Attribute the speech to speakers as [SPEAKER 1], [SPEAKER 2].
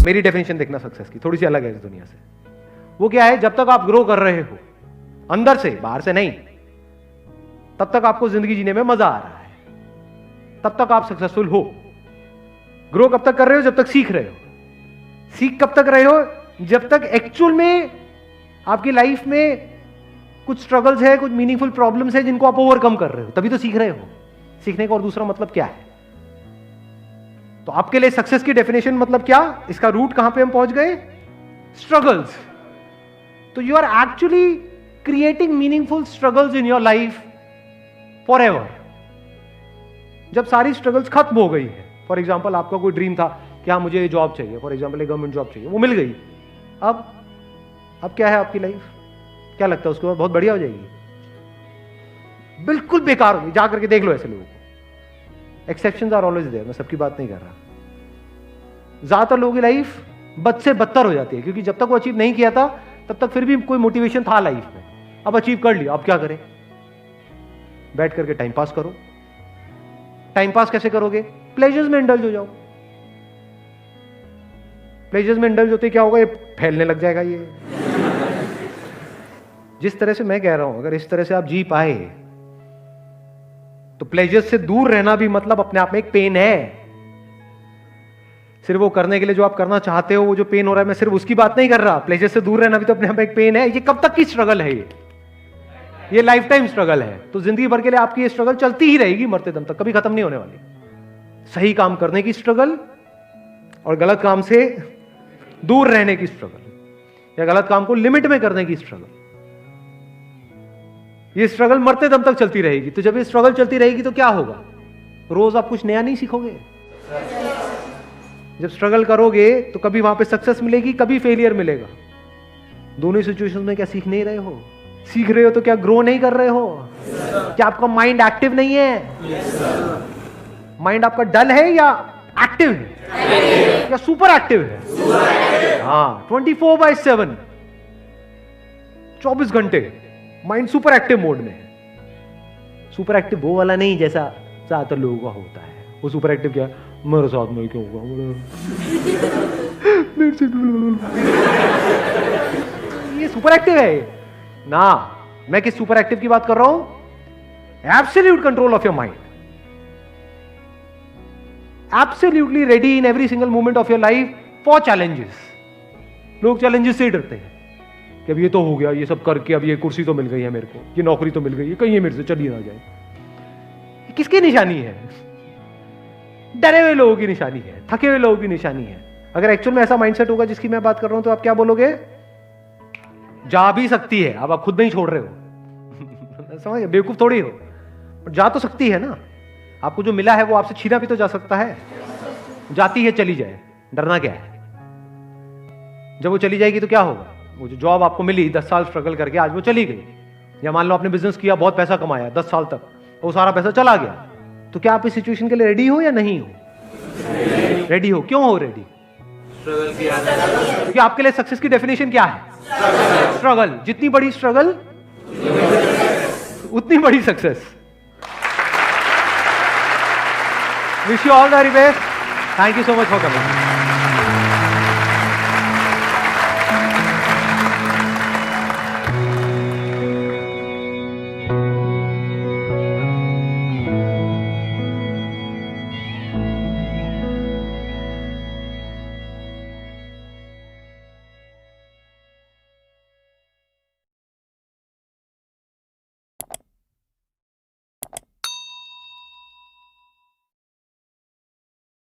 [SPEAKER 1] मेरी डेफिनेशन देखना सक्सेस की थोड़ी सी अलग है इस दुनिया से। वो क्या है, जब तक आप ग्रो कर रहे हो अंदर से, बाहर से नहीं, तब तक आपको जिंदगी जीने में मजा आ रहा है, तब तक आप सक्सेसफुल हो। ग्रो कब तक कर रहे हो? जब तक सीख रहे हो। सीख कब तक रहे हो? जब तक एक्चुअल में आपकी लाइफ में कुछ स्ट्रगल्स है, कुछ मीनिंगफुल प्रॉब्लम्स है जिनको आप ओवरकम कर रहे हो, तभी तो सीख रहे हो। सीखने का और दूसरा मतलब क्या है? तो आपके लिए सक्सेस की डेफिनेशन मतलब क्या? इसका रूट कहां पे हम पहुंच गए? स्ट्रगल्स। तो you are actually creating meaningful struggles in your life forever. जब सारी स्ट्रगल्स खत्म हो गई है, फॉर एग्जाम्पल आपका कोई ड्रीम था कि हाँ मुझे जॉब चाहिए, फॉर एग्जाम्पल एक गवर्नमेंट जॉब चाहिए, वो मिल गई, अब क्या है आपकी लाइफ? क्या लगता है उसके बाद बहुत बढ़िया हो जाएगी? बिल्कुल बेकार होगी। जा करके देख लो ऐसे लोगों को। एक्सेप्शंस आर ऑलवेज देयर, मैं सबकी बात नहीं कर रहा। ज्यादातर लोगों की लाइफ बद से बदतर हो जाती है, क्योंकि जब तक वो अचीव नहीं किया था तब तक फिर भी कोई मोटिवेशन था लाइफ में। अब अचीव कर लिया, अब क्या करें? बैठ करके टाइम पास करो। टाइम पास कैसे करोगे? प्लेजर्स में इंडल्ज हो जाओ। प्लेजर्स में इंडल्ज होते क्या होगा? ये फैलने लग जाएगा। ये जिस तरह से मैं कह रहा हूं, अगर इस तरह से आप जी पाए तो प्लेजर्स से दूर रहना भी मतलब अपने आप में एक पेन है। सिर्फ वो करने के लिए जो आप करना चाहते हो, वो जो पेन हो रहा है, मैं सिर्फ उसकी बात नहीं कर रहा। प्लेजर से दूर रहना भी तो अपने आप में एक पेन है। ये कब तक की स्ट्रगल है? ये लाइफ टाइम स्ट्रगल है। तो जिंदगी भर के लिए आपकी ये स्ट्रगल चलती ही रहेगी, मरते दम तक, कभी खत्म नहीं होने वाली। सही काम करने की स्ट्रगल और गलत काम से दूर रहने की स्ट्रगल, या गलत काम को लिमिट में करने की स्ट्रगल, ये स्ट्रगल मरते दम तक चलती रहेगी। तो जब ये स्ट्रगल चलती रहेगी तो क्या होगा? रोज आप कुछ नया नहीं सीखोगे। जब स्ट्रगल करोगे तो कभी वहां पे सक्सेस मिलेगी, कभी फेलियर मिलेगा। दोनों सिचुएशन में क्या सीख नहीं रहे हो? सीख रहे हो तो क्या ग्रो नहीं कर रहे हो? क्या आपका माइंड एक्टिव नहीं है? माइंड आपका डल है या एक्टिव है या सुपर एक्टिव है? हाँ, 24/7, 24 घंटे माइंड सुपर एक्टिव मोड में है। सुपर एक्टिव वो वाला नहीं जैसा ज्यादातर लोगों का होता है। वो सुपर एक्टिव क्या है? मेरे साथ में क्यों होगा? ये सुपर एक्टिव है ना। मैं किस सुपर एक्टिव की बात कर रहा हूं? Absolute control of your mind, absolutely ready in every single moment of your life for challenges. लोग चैलेंजेस से ही डरते हैं कि अब ये तो हो गया, ये सब करके अब ये कुर्सी तो मिल गई है मेरे को, ये नौकरी तो मिल गई है, कहीं ये मेरे से चली ना जाए। किसकी निशानी है? डरे हुए लोगों की निशानी है, थके हुए लोगों की निशानी है। अगर एक्चुअल में ऐसा माइंडसेट होगा जिसकी मैं बात कर रहा हूं, तो आप क्या बोलोगे? जा भी सकती है। अब आप खुद नहीं छोड़ रहे हो। समझ, बेवकूफ थोड़ी हो, जा तो सकती है ना। आपको जो मिला है वो आपसे छीना भी तो जा सकता है। जाती है, चली जाए, डरना क्या है? जब वो चली जाएगी तो क्या होगा? वो जो जॉब आपको मिली 10 साल स्ट्रगल करके, आज वो चली गई। या मान लो आपने बिजनेस किया, बहुत पैसा कमाया 10 साल तक, वो सारा पैसा चला गया, तो क्या आप इस सिचुएशन के लिए रेडी हो या नहीं हो? रेडी हो। क्यों हो रेडी? क्योंकि आपके लिए सक्सेस की डेफिनेशन क्या है? स्ट्रगल। जितनी बड़ी स्ट्रगल उतनी बड़ी success. Wish you all the very best. Thank you so much for coming.